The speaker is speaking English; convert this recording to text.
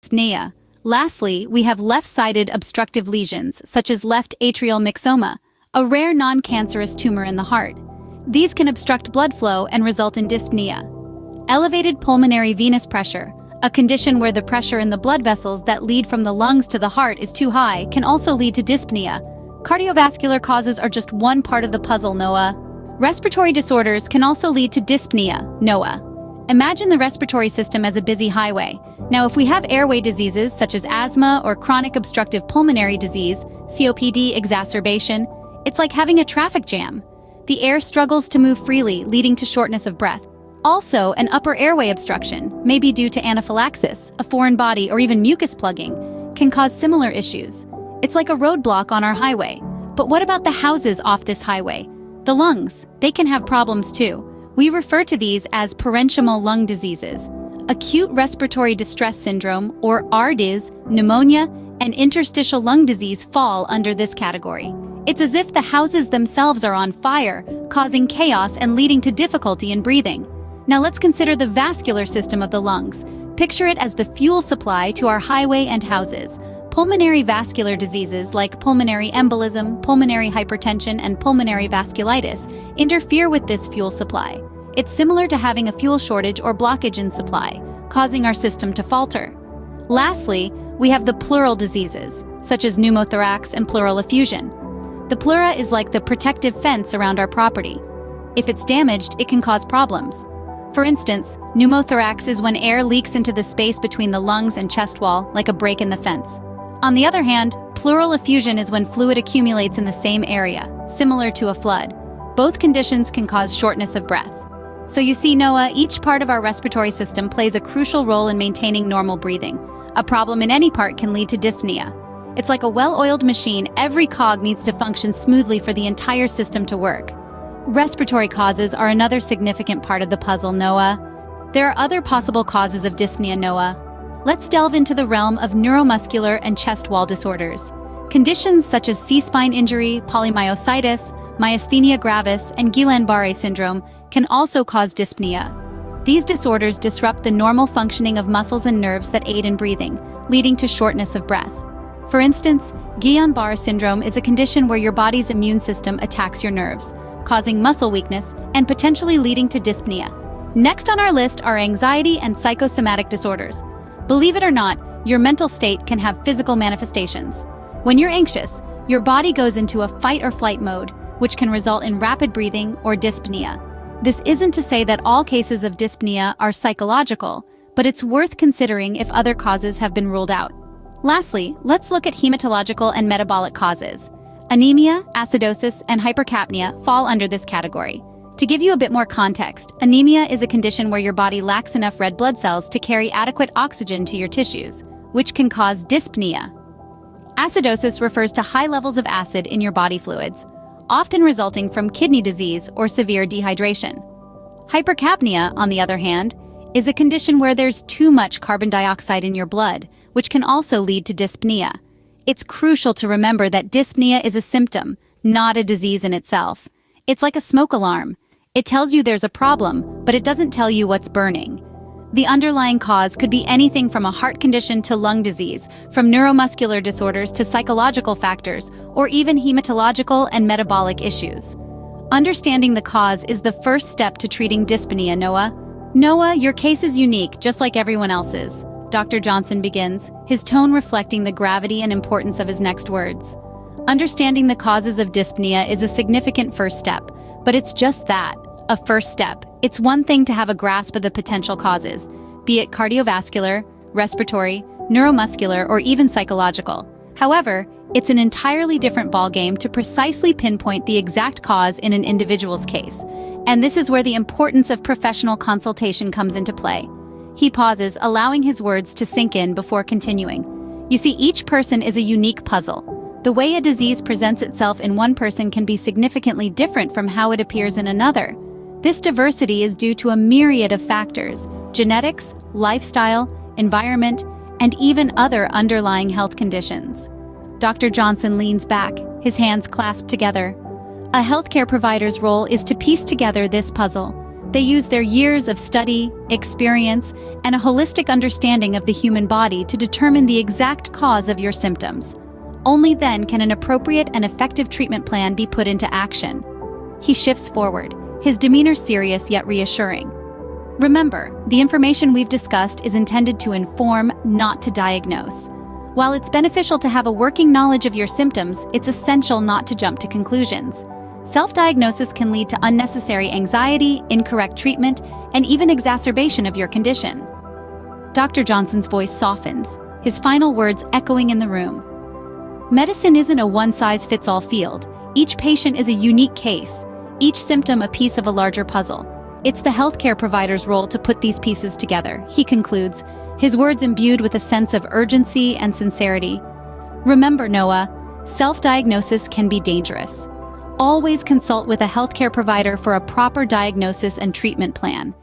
dyspnea. Lastly, we have left-sided obstructive lesions, such as left atrial myxoma, a rare non-cancerous tumor in the heart. These can obstruct blood flow and result in dyspnea. Elevated pulmonary venous pressure, a condition where the pressure in the blood vessels that lead from the lungs to the heart is too high, can also lead to dyspnea. Cardiovascular causes are just one part of the puzzle, Noah. Respiratory disorders can also lead to dyspnea, Noah. Imagine the respiratory system as a busy highway. Now, if we have airway diseases such as asthma or chronic obstructive pulmonary disease, COPD exacerbation, it's like having a traffic jam. The air struggles to move freely, leading to shortness of breath. Also, an upper airway obstruction, maybe due to anaphylaxis, a foreign body, or even mucus plugging, can cause similar issues. It's like a roadblock on our highway. But what about the houses off this highway? The lungs, they can have problems too. We refer to these as parenchymal lung diseases. Acute respiratory distress syndrome, or ARDS, pneumonia, and interstitial lung disease fall under this category. It's as if the houses themselves are on fire, causing chaos and leading to difficulty in breathing. Now let's consider the vascular system of the lungs. Picture it as the fuel supply to our highway and houses. Pulmonary vascular diseases like pulmonary embolism, pulmonary hypertension, and pulmonary vasculitis interfere with this fuel supply. It's similar to having a fuel shortage or blockage in supply, causing our system to falter. Lastly, we have the pleural diseases, such as pneumothorax and pleural effusion. The pleura is like the protective fence around our property. If it's damaged, it can cause problems. For instance, pneumothorax is when air leaks into the space between the lungs and chest wall, like a break in the fence. On the other hand, pleural effusion is when fluid accumulates in the same area, similar to a flood. Both conditions can cause shortness of breath. So you see, Noah, each part of our respiratory system plays a crucial role in maintaining normal breathing. A problem in any part can lead to dyspnea. It's like a well-oiled machine. Every cog needs to function smoothly for the entire system to work. Respiratory causes are another significant part of the puzzle, Noah. There are other possible causes of dyspnea, Noah. Let's delve into the realm of neuromuscular and chest wall disorders. Conditions such as C-spine injury, polymyositis, myasthenia gravis, and Guillain-Barre syndrome can also cause dyspnea. These disorders disrupt the normal functioning of muscles and nerves that aid in breathing, leading to shortness of breath. For instance, Guillain-Barre syndrome is a condition where your body's immune system attacks your nerves, causing muscle weakness and potentially leading to dyspnea. Next on our list are anxiety and psychosomatic disorders. Believe it or not, your mental state can have physical manifestations. When you're anxious, your body goes into a fight or flight mode, which can result in rapid breathing or dyspnea. This isn't to say that all cases of dyspnea are psychological, but it's worth considering if other causes have been ruled out. Lastly, let's look at hematological and metabolic causes. Anemia, acidosis, and hypercapnia fall under this category. To give you a bit more context, anemia is a condition where your body lacks enough red blood cells to carry adequate oxygen to your tissues, which can cause dyspnea. Acidosis refers to high levels of acid in your body fluids, often resulting from kidney disease or severe dehydration. Hypercapnia, on the other hand, is a condition where there's too much carbon dioxide in your blood, which can also lead to dyspnea. It's crucial to remember that dyspnea is a symptom, not a disease in itself. It's like a smoke alarm. It tells you there's a problem, but it doesn't tell you what's burning. The underlying cause could be anything from a heart condition to lung disease, from neuromuscular disorders to psychological factors, or even hematological and metabolic issues. Understanding the cause is the first step to treating dyspnea, Noah. Noah, your case is unique, just like everyone else's. Dr. Johnson begins, his tone reflecting the gravity and importance of his next words. Understanding the causes of dyspnea is a significant first step, but it's just that, a first step. It's one thing to have a grasp of the potential causes, be it cardiovascular, respiratory, neuromuscular, or even psychological. However, it's an entirely different ballgame to precisely pinpoint the exact cause in an individual's case. And this is where the importance of professional consultation comes into play. He pauses, allowing his words to sink in before continuing. You see, each person is a unique puzzle. The way a disease presents itself in one person can be significantly different from how it appears in another. This diversity is due to a myriad of factors: genetics, lifestyle, environment, and even other underlying health conditions. Dr. Johnson leans back, his hands clasped together. A healthcare provider's role is to piece together this puzzle. They use their years of study, experience, and a holistic understanding of the human body to determine the exact cause of your symptoms. Only then can an appropriate and effective treatment plan be put into action. He shifts forward, his demeanor serious yet reassuring. Remember, the information we've discussed is intended to inform, not to diagnose. While it's beneficial to have a working knowledge of your symptoms, it's essential not to jump to conclusions. Self-diagnosis can lead to unnecessary anxiety, incorrect treatment, and even exacerbation of your condition. Dr. Johnson's voice softens, his final words echoing in the room. Medicine isn't a one-size-fits-all field. Each patient is a unique case, each symptom a piece of a larger puzzle. It's the healthcare provider's role to put these pieces together, he concludes, his words imbued with a sense of urgency and sincerity. Remember, Noah, self-diagnosis can be dangerous. Always consult with a healthcare provider for a proper diagnosis and treatment plan.